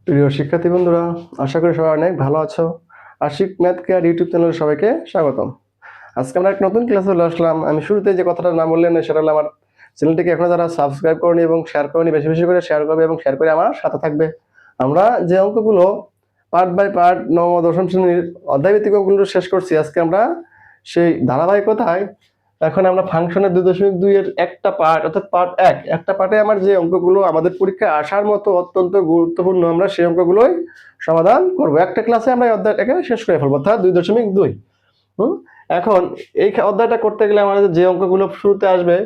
প্রিয় শিক্ষার্থী বন্ধুরা, আশা করি সবাই অনেক ভালো আছো। আশিক ম্যাথ কেয়ার ইউটিউব চ্যানেলে সবাইকে স্বাগতম। আজকে আমরা এক নতুন ক্লাসে চলে আসলাম। আমি শুরুতে যে কথাটা না বললেন সেটা হলো আমার চ্যানেলটিকে এখনো যারা সাবস্ক্রাইব করনি এবং শেয়ার করনি, বেশি বেশি করে শেয়ার করবে এবং শেয়ার করে আমার সাথে থাকবে। আমরা যে অঙ্কগুলো পার্ট বাই পার্ট নবম ও দশম শ্রেণীর অধ্যায়ভিত্তিক অঙ্কগুলো শেষ করছি, আজকে আমরা সেই ধারাবাহিকতায় এখন আমরা ফাংশনের 2.2 এর একটা পার্ট অর্থাৎ পার্ট একটা পার্টে আমার যে অঙ্কগুলো আমাদের পরীক্ষায় আসার মতো অত্যন্ত গুরুত্বপূর্ণ, আমরা সেই অঙ্কগুলোই সমাধান করব। একটা ক্লাসে আমরা এই অধ্যায়টাকে শেষ করে ফেলবো, অর্থাৎ 2.2। এখন এই অধ্যায়টা করতে গেলে আমাদের যে অঙ্কগুলো শুরুতে আসবে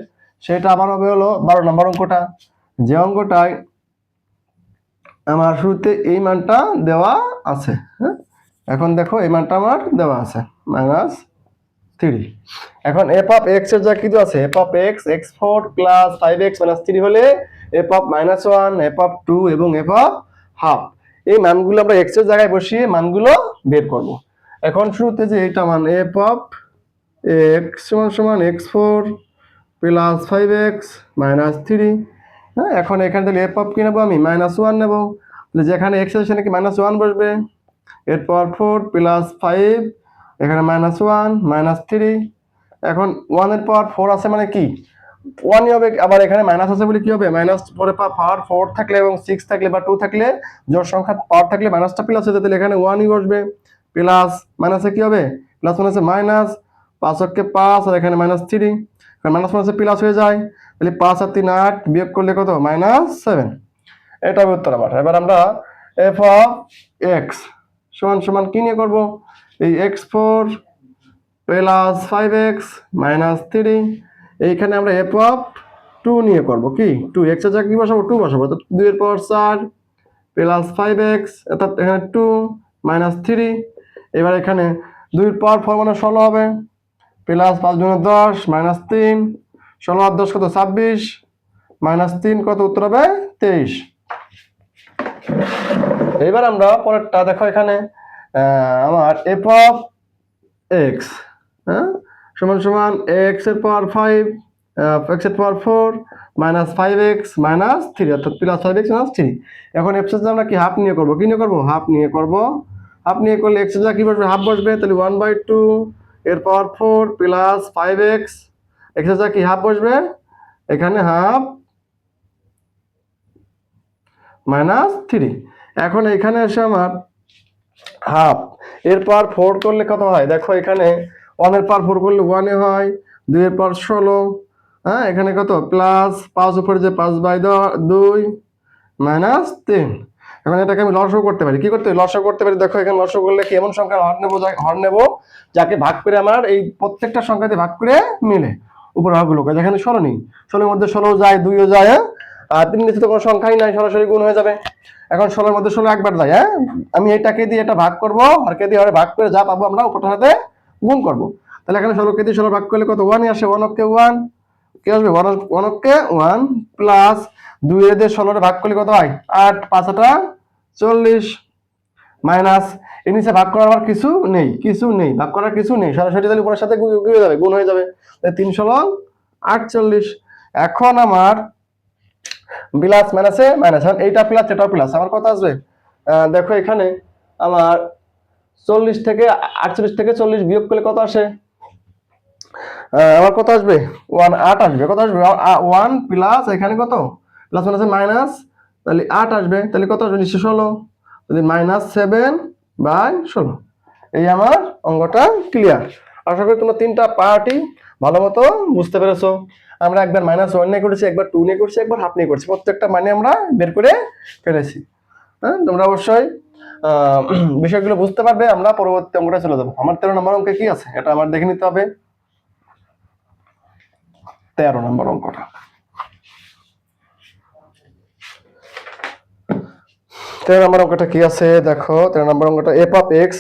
সেটা আবার হবে হলো 12 নম্বর অঙ্কটা, যে অঙ্কটায় আমার শুরুতে এই মানটা দেওয়া আছে। এখন দেখো এই মানটা আমার দেওয়া আছে -3। এখন f of x এর যা কিছু আছে, f of x x4 plus 5x minus 3 হলে f of -1, f of 2 এবং f of হাফ, এই মানগুলো আমরা x এর জায়গায় বসিয়ে মানগুলো বের করব। এখন শুরুতে যে এটা মান f of x সমান x4 প্লাস 5x মাইনাস 3, হ্যাঁ, এখন এখানে তাহলে f of কি নেবো আমি -1 নেব, তাহলে যেখানে x আছে সেখানে কি -1 বসবে, এরপর 4 প্লাস 5, এখানে -1 -3, এখন 1 এর পাওয়ার 4 আছে মানে কি 1ই হবে, আবার এখানে মাইনাস আছে বলে কি হবে মাইনাস পরে পাওয়ার 4 থাকলে এবং 6 থাকলে বা 2 থাকলে জোড় সংখ্যা পাওয়ার থাকলে মাইনাসটা প্লাস হয়ে যায়, তাহলে এখানে 1ই বসবে, প্লাস মাইনাসে কি হবে প্লাস মাইনাসে মাইনাস, 5 অক্ষে 5 আর এখানে -3, কারণ মাইনাস মাইনাসে প্লাস হয়ে যায়, তাহলে 5 আর 3 8, বিয়োগ করলে কত -7। এটা হবে উত্তর আমার। এবার আমরা f of x সমান কি নিয়ে করব, এই x4 প্লাস 5x মাইনাস 3, এইখানে আমরা f of 2 নিয়ে করব, কি 2, x এর জায়গায় কি বসাবো 2 বসাবো, তো 2 এর পাওয়ার 4 প্লাস 5x অর্থাৎ এখানে 2 মাইনাস 3, এবার এখানে 2 এর পাওয়ার 4 মানে 16 হবে, প্লাস 5 গুণ 10 মাইনাস 3, 16 আর 10 কত 26, মাইনাস 3 কত উত্তর হবে 23। এবার আমরা পরেরটা দেখো, এখানে আমার f of x সমান x এর পাওয়ার 5 x এর পাওয়ার 4 মাইনাস 5x মাইনাস 3 অর্থাৎ প্লাস 5x মাইনাস 3। এখন x এর আমরা কি হাফ নিয়ে করব, কি নিয়ে করব হাফ নিয়ে করব, হাফ নিয়ে করলে x এর কি বসবে হাফ বসবে, তাহলে 1/2 এর পাওয়ার 4 প্লাস 5x, x এর কি হাফ বসবে, এখানে হাফ মাইনাস 3। এখন এখানে এসে আমার হাফ এর পাওয়ার 4 করলে কত হয়, দেখো এখানে 1 এর পাওয়ার 4 করলে 1 এ হয়, 2 এর পাওয়ার 16, হ্যাঁ, এখানে কত প্লাস 5 উপরে যে 5/2 মাইনাস 3। এখন এটাকে আমি লসাগু করতে পারি, কি করতে পারি লসাগু করতে পারি, দেখো এখানে লসাগু করলে কি এমন সংখ্যার হর নেব যাকে ভাগ করে আমার এই প্রত্যেকটা সংখ্যাতে ভাগ করে মিলে উপর হরগুলোকে, যেখানে 16 নেই, 16 এর মধ্যে 16 যায় 2ও যায়, আর 3 নিচে তো কোনো সংখ্যাই নাই, সরাসরি গুণ হয়ে যাবে। এখন 16 এর মধ্যে 16 একবার যায়, হ্যাঁ, আমি এটাকে দিয়ে এটা ভাগ করব, হরকে দিয়ে হরে ভাগ করে যা পাবো আমরা উপরটার সাথে গুণ করব, তাহলে এখানে 16 কে দিয়ে 16 ভাগ করলে কত 1ই আসে, 1 অক্ষে 1 কি আসবে 1 অক্ষে 1 প্লাস 2 এর দিয়ে 16 ভাগ করলে কত হয় 8, 5 8 40, মাইনাস এর নিচে ভাগ করার আর কিছু নেই, ভাগ করার কিছু নেই, সরাসরি তাহলে উপরের সাথে গুণ হয়ে যাবে, 3 16 48। এখন আমার প্লাস মাইনাসে মাইনাস, এখন এইটা প্লাস এটা প্লাস, আমার কত আসবে দেখো এখানে আমার 40 থেকে 48 থেকে 40 বিয়োগ করলে কত আসে, আমার কত আসবে 1 8 আসবে, কত আসবে 1 প্লাস এখানে কত প্লাস মাইনাসে মাইনাস, তাহলে 8 আসবে, তাহলে কত আসবে নিশ্চয় 16, তাহলে -7/16। এই আমার অঙ্কটা ক্লিয়ার। আশা করি তোমরা তিনটা পার্টই ভালো মতো বুঝতে পেরেছো। আমরা একবার -1 নিয়ে করেছি, একবার 2 নিয়ে করেছি, একবার হাফ নিয়ে করেছি, প্রত্যেকটা মানে আমরা বের করে ফেলেছি। হ্যাঁ, তোমরা অবশ্যই বিষয়গুলো বুঝতে পারবে। আমরা পরবর্তী অঙ্কটা চলে যাবো। আমার 13 নম্বর অঙ্কে কি আছে এটা আমার দেখে নিতে হবে। 13 নম্বর অঙ্কটা, 13 নম্বর অঙ্কটা কি আছে দেখো, 13 নম্বর অঙ্কটা f of x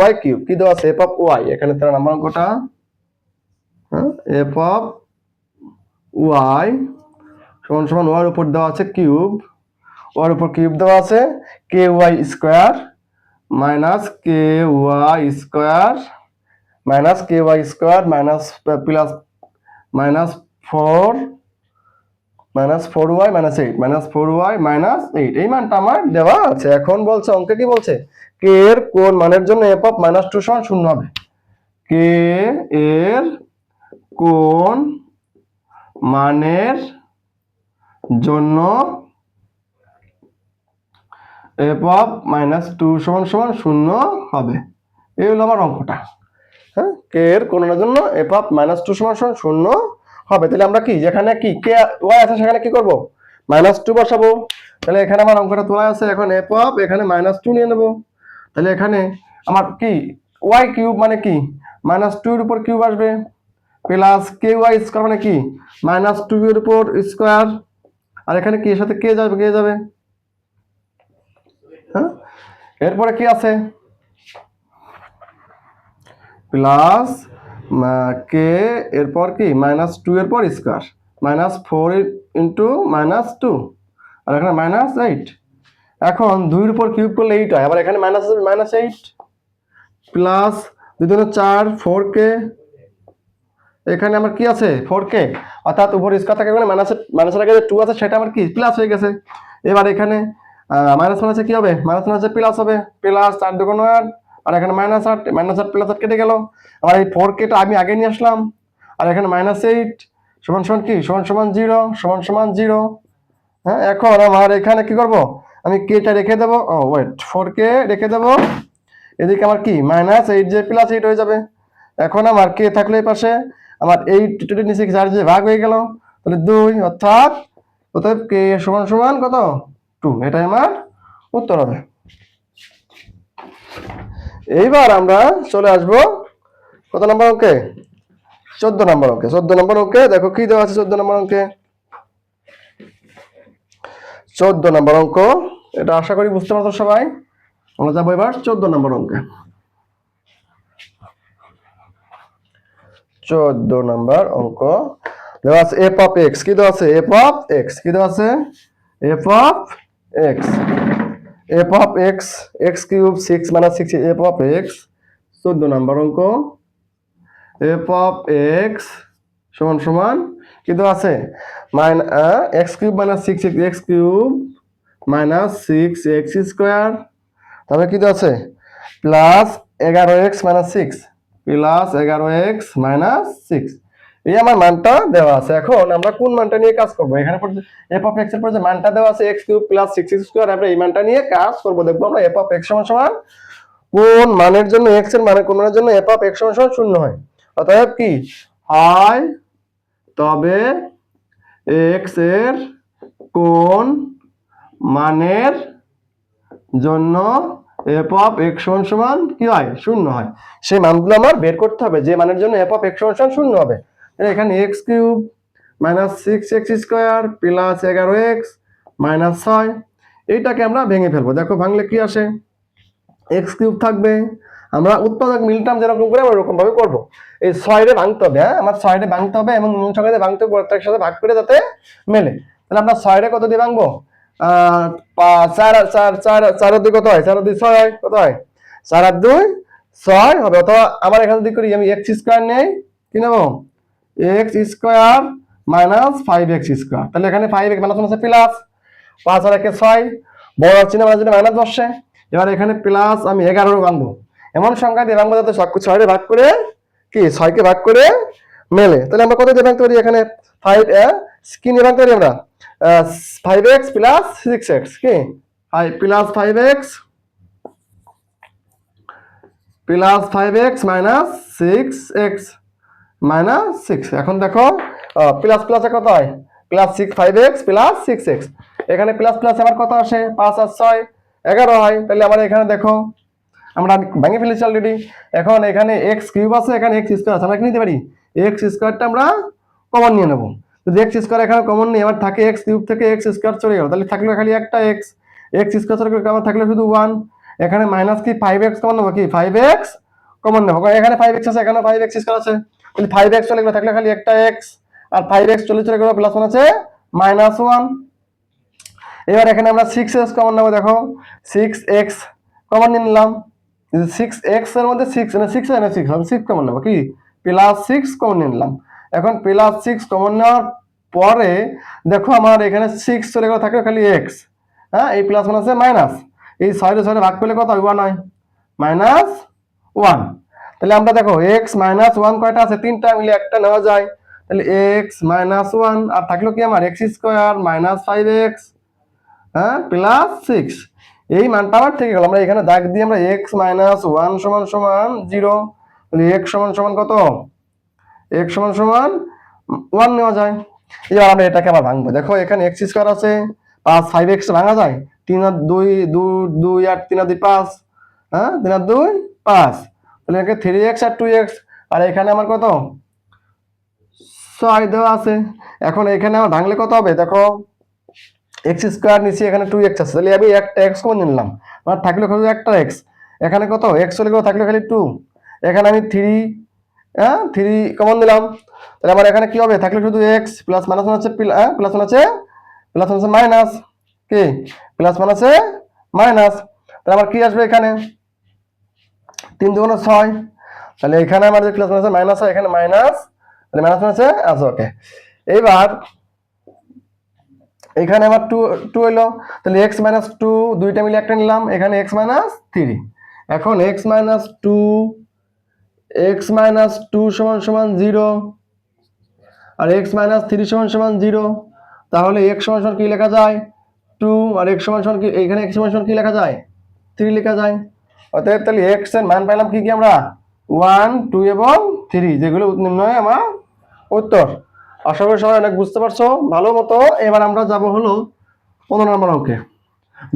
y cube কি দেওয়া আছে, f of y, এখানে 13 নম্বর অঙ্কটা f of y সমান y এর উপর দেওয়া আছে কিউব, y এর উপর কিউব দেওয়া আছে ky square minus ky square minus plus -4 -4y -8 -4y -8 এই মানটা আমার দেওয়া আছে। এখন বলছে অঙ্কে কি বলছে, কে এর কোন মানের জন্য f অফ -2 সমান 0 হবে। কে এর কোন মানের জন্য f অফ -2 সমান 0 হবে। এই হলো আমার অঙ্কটা। হ্যাঁ, কে এর কোন মানের জন্য f অফ -2 সমান 0 হবে। তাহলে আমরা কি যেখানে কি কে y আছে সেখানে কি করব, -2 বসাবো। তাহলে এখানে আমার অঙ্কটা তোলা আছে। এখন f অফ এখানে -2 নিয়ে নেব। তাহলে এখানে আমার কি y কিউব মানে কি -2 এর উপর কিউব আসবে, প্লাস ky স্কয়ার মানে কি -2 এর উপর স্কয়ার। আর এখানে কি এর সাথে কে যাবে। হ্যাঁ, এরপরে কি আছে, প্লাস কে এরপর কি -2 এর পর স্কয়ার, -4 ইন্টু -2 আর এখানে -8। এখন 2 এর উপর কিউব করলে 8 হয়, আবার এখানে -8 প্লাস 2 দুগুণে 4 4k, এখানে আমার কি আছে 4k, অর্থাৎ উপর স্কয়ার থাকে মানে মাইনাসের আগে যে 2 আছে সেটা আমার কি প্লাস হয়ে গেছে। এবার এখানে মাইনাস মাইনাসে কি হবে, মাইনাসে প্লাস হবে, প্লাস 4 দুগুণে 8 আর এখানে -8 -8 প্লাস 8 কেটে গেল। আর এই 4k টা আমি আগে নিয়ে আসলাম। আর এখানে -8 সমান সমান কি সমান সমান 0 সমান সমান 0। হ্যাঁ, এখন আমার এখানে কি করব, আমি k টা রেখে দেব, ওয়েট 4k রেখে দেব। এদিকে আমার কি -8 যে +8 হয়ে যাবে। এখন আমার কে থাকলে এই পাশে আমার 8 টের নিচে 4 যে ভাগ হয়ে গেল, তাহলে 2, অর্থাৎ অতএব কে সমান সমান কত 2, এটাই আমার উত্তর হবে। এইবার আমরা চলে আসব কত নম্বর অঙ্কে, 14 নম্বর অঙ্কে। 14 নম্বর অঙ্কে দেখো কি দেওয়া আছে। 14 নম্বর অঙ্কে 14 নম্বর অঙ্ক, এটা আশা করি বুঝতে পারছো সবাই। আমরা যাবো এবার 14 নম্বর অঙ্কে। 14 নম্বর অঙ্ক দেওয়া আছে f অফ x, কি দেওয়া আছে f অফ x, কি দেওয়া আছে f of x, f of x x cube 6 - 6 f of x। 14 নম্বর অঙ্ক f অফ x সমান সমান কি দেওয়া আছে x cube -6 x cube -6x square, তাহলে কি দেওয়া আছে প্লাস 11x -6 প্লাস 11x -6। এই আমার মানটা দেওয়া আছে। এখন আমরা কোন মানটা নিয়ে কাজ করব, এখানে f অফ x এর পর যে মানটা দেওয়া আছে x cube plus 6x square, আমরা এই মানটা নিয়ে কাজ করব। দেখব আমরা f অফ x সমান সমান কোন মানের জন্য x এর মানে কোন মানের জন্য f অফ x সমান সমান 0 হয়। অতএব কি হয়, তবে x এর কোন মানের জন্য f অফ x সমান সমান কি হয় 0 হয়। সেই মানগুলো আমার বের করতে হবে যে মানের জন্য f অফ x সমান সমান 0 হবে। এখানে x cube -6x square plus 11x -6, এইটাকে আমরা ভেঙে ফেলবো। দেখো ভাঙলে কি আসে, x কিউব থাকবে, আমরা উৎপাদক মিলটাম যেরকম করে আমরা ওরকম ভাবে করব। এই 6 রে ভাঙতে হবে, হ্যাঁ আমার 6 রে ভাঙতে হবে এবং নুন সংখ্যাতে ভাঙতে হবে, প্রত্যেকটার সাথে ভাগ করে যাতে মেলে। তাহলে আমরা 6 রে কত দিয়ে ভাঙবো, 4 4 2 কত হয়, 4 2 6 হয়, কত হয় 4 আর 2 6 হবে। অথবা আমার এখানে যদি করি আমি x স্কয়ার নেই, কি নেব x স্কয়ার -5x স্কয়ার। তাহলে এখানে 5x মাইনাস আছে প্লাস 5 আর 1 6, বড় চিহ্ন মানে যদি মাইনাস বসে। এবার এখানে প্লাস আমি 11 ভাঙবো, এমন সংখ্যা দিয়ে ভাঙবো যাতে 6 রে ভাগ করে কি 6 কে ভাগ করে মেলে। তাহলে আমরা কত দিয়ে ভাঙতে পারি, এখানে 5 কি নিয়ে ভাঙতে পারি আমরা 5x প্লাস 6x, কি plus 5x plus 5x minus 6x minus 6। এখন দেখো প্লাস প্লাসে কত হয় প্লাস 5x প্লাস 6x, এখানে প্লাস প্লাস আবার কত আসে 5 আর 6 11 হয়। তাহলে আমরা এখানে দেখো আমরা ভেঙে ফেলেছি অলরেডি। এখন এখানে x কিউব আছে, এখানে x স্কয়ার আছে, আমরা কি নিতে পারি x স্কয়ারটা আমরা কমন নিয়ে নেব। যদি x স্কয়ার এখানে কমন নিয়ে আবার থাকে x কিউব থেকে x স্কয়ার চলে গেল, তাহলে থাকলো খালি একটা x স্কয়ার চলে গেল, আবার থাকলো শুধু 1। এখানে মাইনাস কি 5x কমন নেব, কি 5x কমন নেব, এখানে 5x আছে এখানে 5x স্কয়ার আছে, তাহলে 5x চলে গেল, থাকলো খালি একটা x আর 5x চলে গেল, প্লাস 1 আছে -1। এবার এখানে আমরা 6x কমন নেব, দেখো 6x কমন নিয়ে নিলাম, 6x এর মধ্যে 6 মানে 6 এর 6 হবে, 6 কমন নেব, কি প্লাস 6 কমন নিয়ে নিলাম। এখন প্লাস 6 কমন নেওয়ার পরে দেখো আমার এখানে 6 চলে গেল, থাকলো খালি এক্স। হ্যাঁ, এই প্লাস ওয়ান আছে মাইনাস, এই 6 ভাগ করলে কত হয়? 1 হয়, -1। তাহলে আমরা দেখো এক্স মাইনাস ওয়ান কয়টা আছে? 3টা, মিলে একটা নেওয়া যায়। তাহলে এক্স মাইনাস ওয়ান, আর থাকলো কি আমার এক্স স্কোয়ার মাইনাস 5x, হ্যাঁ, প্লাস 6। এই মানটা আবার থেকে গেল। আমরা এখানে দাগ দিয়ে আমরা এক্স মাইনাস ওয়ান সমান সমান 0, তাহলে এক্স সমান সমান কত? এক্স সমান সমান 1 নেওয়া যায়। এবার আমরা এটাকে আবার ভাঙবো। দেখো এখানে এক্স স্কোয়ার আছে, প্লাস 5x ভাঙা যায়, 3 আর 2 2 আর 3 আর 2 5, হ্যাঁ, 3 আর 2 5, তাহলে এখানে 3x আর 2x, আর এখানে আমার কত 6 দেওয়া আছে। এখন এখানে আমার ভাঙলে কত হবে? দেখো এক্স স্কোয়ার নিচে, এখানে 2x আছে, তাহলে আমি একটা এক্স কমন নিলাম, আমার থাকলো খালি একটা এক্স। এখানে কত এক্স চলে গেল, থাকলো খালি 2, এখানে আমি 3, হ্যাঁ, 3 কমন দিলাম, তাহলে আমার এখানে কি হবে? থাকলো শুধু এক্স, প্লাস মাইনাস মানে হচ্ছে প্লাস মানে আছে, প্লাস মানে আছে মাইনাস, কি প্লাস মানে আছে মাইনাস, তাহলে আমার কি আসবে? এখানে 3 2 6, তাহলে এখানে আমার যে প্লাস মানে আছে মাইনাস হয়, এখানে মাইনাস, তাহলে মাইনাস মানে আছে আচ্ছা ওকে। এইবার এখানে আমার 2 2 হইলো, তাহলে x মাইনাস 2 দুইটা মিলে একটা নিলাম, এখানে x মাইনাস 3। এখন x মাইনাস 2 সমান সমান 0, আর x মাইনাস 3 সমান সমান 0, তাহলে x সমান সমান কি লেখা যায়? 2, আর x সমান সমান কি, এখানে x সমান সমান কি লেখা যায়? 3 লেখা যায়। অতএব তাহলে x এর মান পাইলাম কি কি আমরা? 1 2 এবং 3, যেগুলো নির্ণয় আমার উত্তর। আশা করি সবাই অনেক বুঝতে পারছো ভালো মতো। এবার আমরা যাব হলো 15 নম্বর অঙ্কে।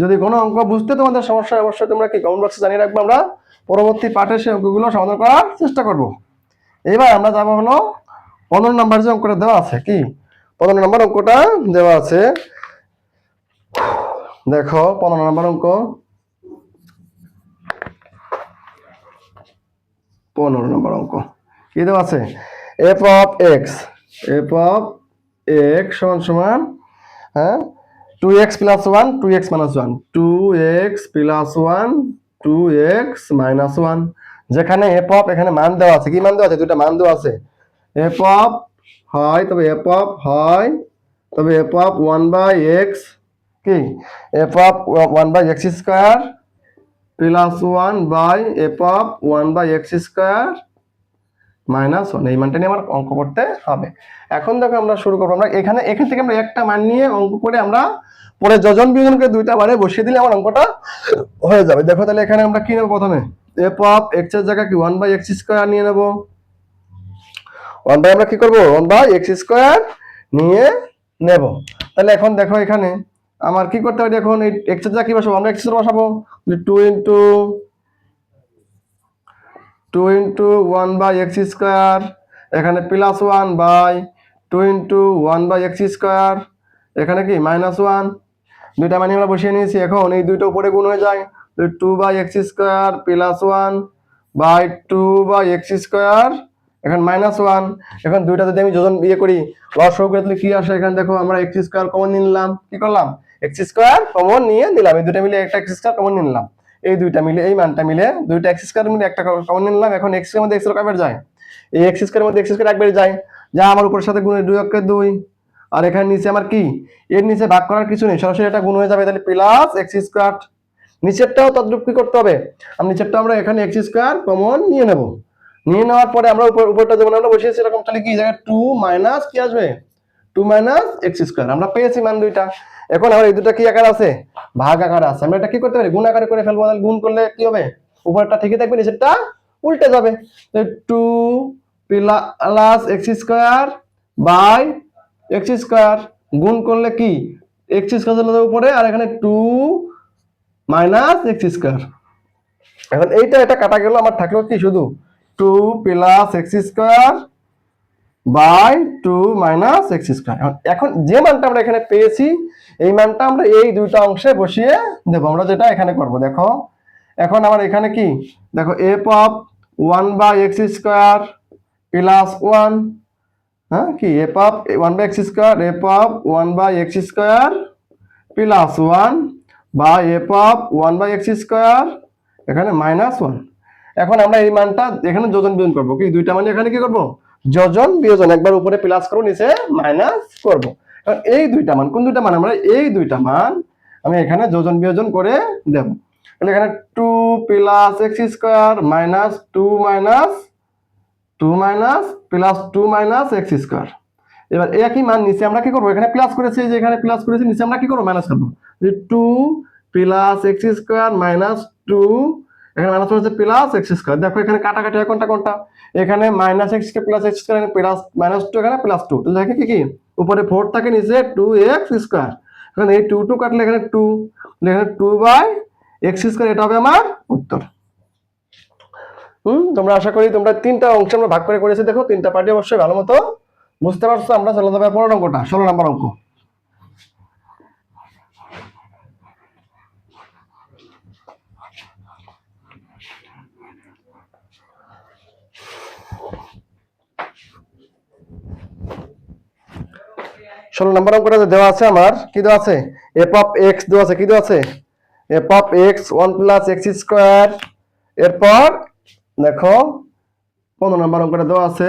যদি কোনো অঙ্ক বুঝতে তোমাদের সমস্যা, অবশ্যই তোমরা কি কমেন্ট বক্সে জানিয়ে রাখবে, আমরা পরবর্তী পাঠে সেই অঙ্কগুলো সমাধান করার চেষ্টা করব। এবার আমরা যাব হলো 15 নম্বর যে অঙ্কটা দেওয়া আছে, কি 15 নম্বর অঙ্কটা দেওয়া আছে, দেখো 15 নম্বর অঙ্ক, 15 নম্বর অঙ্ক কি দেওয়া আছে? এফ অফ এক্স সমান সমান, হ্যাঁ, 2x plus 1 2x minus 1, 2x plus 1 2x minus 1, যেখানে এফ অফ, এখানে মান দেওয়া আছে, কি মান দেওয়া আছে? দুটো মান দেওয়া আছে। এফ অফ হয়, তবে এফ অফ হয়, তবে এফ অফ 1/x, কি F of 1/x square plus 1/f of 1/x square minus 1, এই মানটা নিয়ে আমার অঙ্ক করতে হবে। এখন দেখো আমরা শুরু করবো। আমরা এখান থেকে আমরা একটা মান নিয়ে অঙ্ক করে আমরা পরে যোজন বিয়োজন করে দুইটা বারে বসিয়ে দিলে আমার অঙ্কটা হয়ে যাবে। দেখো তাহলে এখানে আমরা কি নেবো? প্রথমে এফ অফ এক্স এর জায়গায় কি 1/x স্কয়ার নিয়ে নেবো। 1 আমরা কি করবো? 1/x স্কয়ার নিয়ে নেব। তাহলে এখন দেখো এখানে আমার কি করতে হবে? এখন এই এক্স এর জায়গায় কি বসাবো? আমরা এক্স এর বসাবো 2 ইন্টু 1/x স্কয়ার, এখানে প্লাস 1/2 1/x স্কয়ার, এখানে কি মাইনাস 1, দুইটা মানে আমরা বসিয়ে নিয়েছি। এখন এই দুইটা উপরে গুণ হয়ে যায়, 2/x square plus 1/2/x square, এখন মাইনাস 1। এখন দুইটা যদি আমি যোজন বিয়ে করি, লসাগু করে তাহলে কি আসে? এখানে দেখো আমরা x স্কয়ার কমন নিয়ে নিলাম, কি করলাম? x স্কয়ার কমন নিয়ে নিলাম, এই দুইটা মিলে একটা x স্কয়ার কমন নিয়ে নিলাম, এই দুইটা মিলে এই মানটা মিলে দুইটা x স্কয়ার মিলে একটা কমন নিয়ে নিলাম। এখন x এর মধ্যে x এর কয়বার যায়? এই x স্কয়ারের মধ্যে x স্কয়ার একবার যায়, যা আমার উপরের সাথে গুণ 2 × 2, আর এখানে নিচে আমার কি, এর নিচে ভাগ করার কিছু নেই, সরাসরি এটা গুণ হয়ে যাবে, তাহলে প্লাস x স্কয়ার। নিচেরটাও তদ্রূপ কি করতে হবে? আর নিচেরটা আমরা এখানে x স্কয়ার কমন নিয়ে নেব। নিয়ে নেওয়ার পরে আমরা উপরটা যেমন আমরা বসিয়েছি এরকম, তাহলে কি জায়গায় 2 মাইনাস কি আসবে? 2 মাইনাস x স্কয়ার। আমরা পেয়েছি মান দুইটা। এখন আমার এই দুটো কি আকার আছে? ভাগ আকার আছে। আমরা এটা কি করতে পারি? গুণ আকারে করে ফেলবো। তাহলে গুণ করলে কি হবে? উপরটা ঠিকই থাকবে, নিচেরটা উল্টে যাবে। তো 2 plus x square by x square, গুণ করলে কি x স্কয়ার চলে যাবে উপরে, আর এখানে 2 মাইনাস x স্কয়ার। এখন এটা কাটা গেল, আমার থাকলো কি শুধু 2 plus x square by 2 minus x square. এখন যে মানটা আমরা এখানে পেয়েছি, এই মানটা আমরা এই দুইটা অংশে বসিয়ে দেব, আমরা যেটা এখানে করব। দেখো এখন আমার এখানে কি, দেখো f of 1/x square plus 1, হ্যাঁ, কি f of 1/x square, f of 1/x square plus 1 বা f অফ 1/x স্কয়ার, এখানে মাইনাস 1। এখন আমরা এই মানটা এখানে যোজন বিয়োজন করবো, কি দুইটা মানে এখানে কি করব? যোজন বিয়োজন, একবার উপরে প্লাস করবো নিচে মাইনাস করবো। কারণ এই দুইটা মান, কোন দুইটা মান, আমরা এই দুইটা মান আমি এখানে যোজন বিয়োজন করে দেব। তাহলে এখানে 2 plus x square minus 2 minus 2 minus plus 2 minus x square. এবার একই মান নিচে আমরা কি করবো, এখানে প্লাস করেছি, যে এখানে প্লাস করেছি, নিচে আমরা কি করবো মাইনাস করবো। 2 প্লাস এক্স স্কোয়ার মাইনাস 2, এখানে মাইনাস হচ্ছে প্লাস এক্স স্কোয়ার। দেখো এখানে কাটাকাটি হয় কোনটা কোনটা, এখানে minus x plus x square, plus minus 2, এখানে প্লাস 2, তাহলে দেখে কি কি উপরে 4 থাকে নিচে 2x স্কোয়ার। এখানে এই 2 2 কাটলে এখানে 2, এখানে 2/x স্কোয়ার, এটা হবে আমার উত্তর। তোমরা আশা করি তোমরা তিনটা অংশে আমরা ভাগ করে করেছি, দেখো তিনটা পার্টি অবশ্যই ভালো মতো বুঝতে পারছো। আমরা চলে যাবে 15 অঙ্কটা, 16 নম্বর অঙ্ক। ষোলো নম্বর অঙ্কটা দেওয়া আছে আমার, কি দেওয়া আছে, এফ অফ এক্স দেওয়া আছে, কি দেওয়া আছে, F of x 1 plus x square. এরপর দেখো 15 নম্বর অঙ্কটা দেওয়া আছে,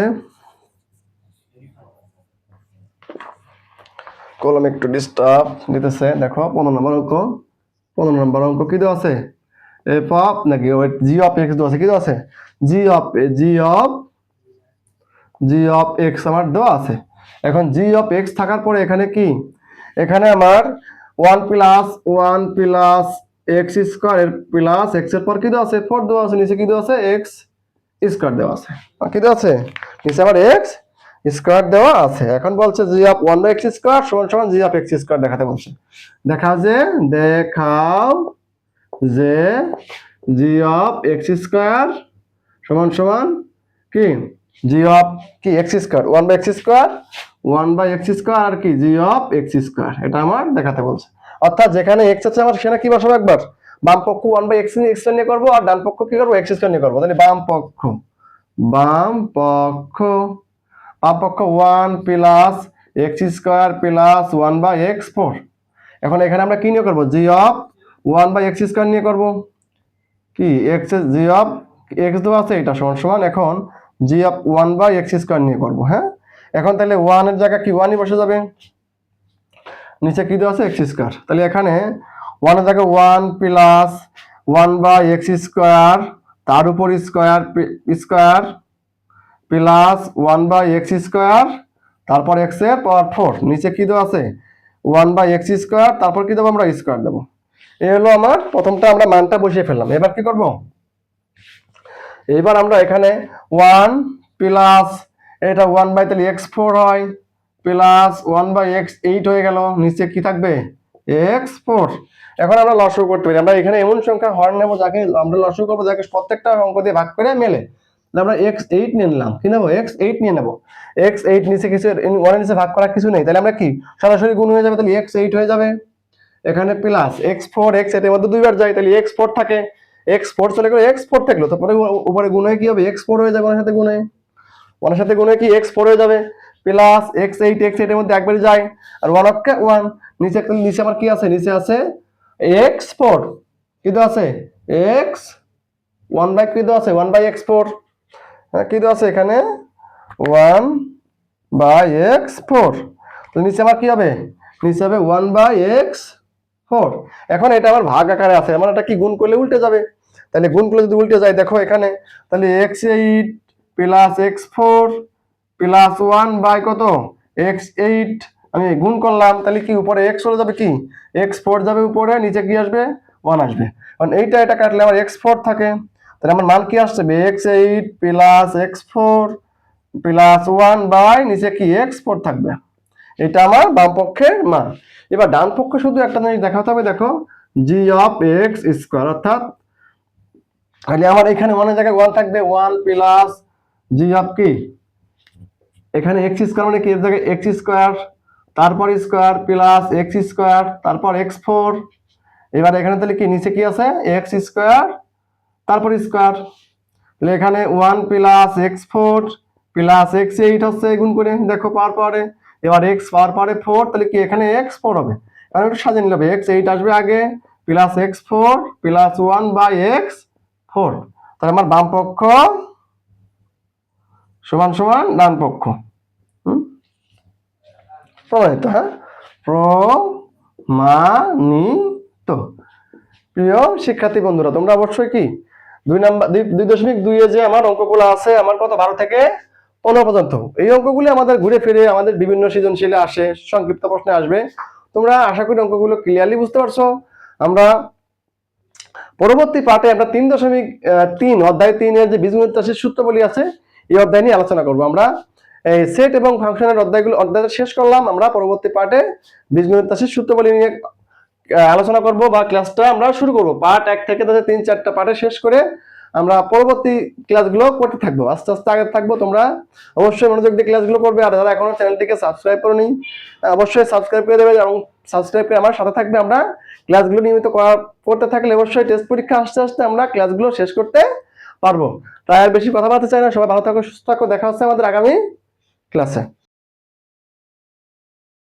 কলম একটু ডিস্টার্ব দিতেছে। দেখো 15 নম্বর অঙ্ক, 15 নম্বর অঙ্ক কি দেওয়া আছে, এফ অফ নাকি জি অফ এক্স দেওয়া আছে, কি দেওয়া আছে, জি অফ এক্স আমার দেওয়া আছে। এখন জি অফ এক্স থাকার পরে এখানে কি, এখানে আমার 1 প্লাস এক্স স্কোয়ার এর প্লাস এক্স এর পর কি দেওয়া আছে, 4 দেওয়া আছে, নিচে কি দেওয়া আছে, এক্স স্কোয়ার দেওয়া আছে, কি দেওয়া আছে, নিচে আমার এক্স স্কোয়ার দেওয়া আছে। এখন বলছে জি অফ 1/x স্কোয়ার সমান সমান জি অফ এক্স স্কোয়ার দেখাতে বলছে। দেখাও যে জি অফ এক্স স্কোয়ার সমান সমান কি, জি অফ কি x square 1/x square, 1/x square আর কি জি অফ এক্স স্কোয়ার, এটা আমার দেখাতে বলছে। অর্থাৎ যেখানে এক্স আছে আমার সেখানে কি বসাবো, একবার বাম পক্ষ 1/x নিয়ে করবো, আর ডান পক্ষ কি করবো, এক্স স্কোয়ার নিয়ে করবো। তাহলে বাম পক্ষ 1 plus x square plus 1/x4। এখন এখানে আমরা কি নিয়ে করবো, জি অফ 1/x স্কোয়ার নিয়ে করবো, কি এক্স জি অফ এক্স দেওয়া আছে এটা সমান সমান, এখন জি অফ 1/x স্কোয়ার নিয়ে করবো। হ্যাঁ, এখন তাহলে 1 এর জায়গায় কি 1ই বসে যাবে, নিচে কি দেওয়া আছে এক্স স্কোয়ার, তাহলে এখানে 1 এর জায়গায় 1 প্লাস 1/x স্কোয়ার, তার উপর square square plus 1/x square, তারপর x এর পাওয়ার 4, নিচে কি দেওয়া আছে 1/x স্কোয়ার, তারপর কি দেবো আমরা স্কোয়ার দেবো। এই হলো আমার প্রথমটা, আমরা মানটা বসিয়ে ফেললাম। এবার কি করব, এবার আমরা এখানে 1 প্লাস এটা 1/, তাহলে x4 হয়, প্লাস 1/x8 হয়ে গেল, নিচে কি থাকবে x4। এখন আমরা লসাগু করতে পারি, আমরা এখানে এমন সংখ্যা হর নেব যাকে আমরা লসাগু করবো, যাকে প্রত্যেকটা অঙ্ক দিয়ে ভাগ করে মেলে। আমরা x8 নিয়ে নিলাম, কি নেবো x8 নিয়ে নেবো। x8 নিচে কিছু 1 এর নিচে ভাগ করার কিছু নেই, তাহলে আমরা কি সরাসরি গুণ হয়ে যাবে, তাহলে x8 হয়ে যাবে। এখানে প্লাস x4, x8 এর মধ্যে দুইবার যায়, তাহলে x4 থাকে, x4 চলে গেল, x4 থাকলো, তারপরে উপরে গুণ হয়ে কি হবে x4 হয়ে যাবে, ওনার সাথে গুণে কি x4 হয়ে যাবে, প্লাস x8 এর মধ্যে একবারই যায়, আর 1 অক্ষে 1, নিচে আমার কি আছে, নিচে আছে x4, কি দেওয়া আছে x 1 কি দেওয়া আছে 1/x4, কি দেওয়া আছে এখানে 1/x4, তো নিচে আমার কি হবে, নিচে হবে 1/x4। এখন এটা আমার ভাগ আকারে আছে, আমার এটা কি গুণ করলে উল্টে যাবে, তাহলে গুণ করলে যদি উল্টে যায় দেখো এখানে, তাহলে x8 প্লাস x4 প্লাস 1 কত x8, আমি গুণ করলাম, তাহলে কি উপরে x চলে যাবে, কি x4 যাবে উপরে, নিচে কি আসবে 1 আসবে। কারণ এটা কাটলে আমার x4 থাকে, তাহলে আমার মান কি আসছে x8 প্লাস x4 প্লাস 1 নিচে কি x4 থাকবে, এটা আমার বাম পক্ষের মান। এবার ডান পক্ষে শুধু একটা জিনিস দেখাতে হবে, দেখো জি অফ এক্স স্কোয়ার, অর্থাৎ তাহলে আমার এখানে 1 এর জায়গায় 1 থাকবে, 1 প্লাস জি অফ কি, এখানে এক্স স্কোয়ার মানে কি এর জায়গায় এক্স স্কোয়ার, তারপর স্কোয়ার প্লাস এক্স স্কোয়ার, তারপর x4। এবার এখানে তাহলে কি নিচে কি আছে এক্স স্কোয়ার, তারপর স্কোয়ার, তাহলে এখানে 1 প্লাস x4 প্লাস x8 হচ্ছে গুণ করে দেখো পাওয়ার পরে, এবার x পাওয়ার পরে 4, তাহলে কি এখানে x4 হবে, কারণ একটু সাজিয়ে নিলে হবে, x8 আসবে আগে প্লাস x4 প্লাস 1/x4, তাহলে আমার বাম পক্ষ সমান সমান ডান পক্ষ। প্রমাণিত, হ্যাঁ, প্রমাণিত। প্রিয় শিক্ষার্থী বন্ধুরা, তোমরা অবশ্যই কি 2.2 যে আমার অঙ্কগুলো আছে, আমার কত 12 থেকে 15 পর্যন্ত, এই অঙ্কগুলি আমাদের ঘুরে ফিরে আমাদের বিভিন্ন সৃজনশীলে আসে, সংক্ষিপ্ত প্রশ্নে আসবে। তোমরা আশা করি অঙ্কগুলো ক্লিয়ারলি বুঝতে পারছো। আমরা পরবর্তী পার্টে আমরা 3.3 অধ্যায় 3-এর যে বীজগণিত রাশির সূত্রাবলী আছে, এই অধ্যায় নিয়ে আলোচনা করব। আমরা এই সেট এবং ফাংশনের অধ্যায়টা শেষ করলাম। আমরা পরবর্তী পার্টে বীজগণিত রাশির সূত্রাবলী নিয়ে আলোচনা করব বা ক্লাসটা আমরা শুরু করব। পার্ট 1 থেকে 3-4টা পার্টে শেষ করে আমরা পরবর্তী ক্লাসগুলো করতে থাকবো, আস্তে আস্তে আগে থাকবো। তোমরা অবশ্যই মনোযোগ দিয়ে ক্লাসগুলো করবে, আর যারা এখনো চ্যানেলটিকে সাবস্ক্রাইব করোনি অবশ্যই সাবস্ক্রাইব করে দেবে এবং সাবস্ক্রাইব করে আমার সাথে থাকবে। আমরা ক্লাসগুলো নিয়মিত করতে থাকলে অবশ্যই টেস্ট পরীক্ষা আস্তে আস্তে আমরা ক্লাসগুলো শেষ করতে পারবো। তাই আর বেশি কথা বলতে চাই না, সবাই ভালো থাকো, সুস্থ থাকো, দেখা হচ্ছে আমাদের আগামী ক্লাসে।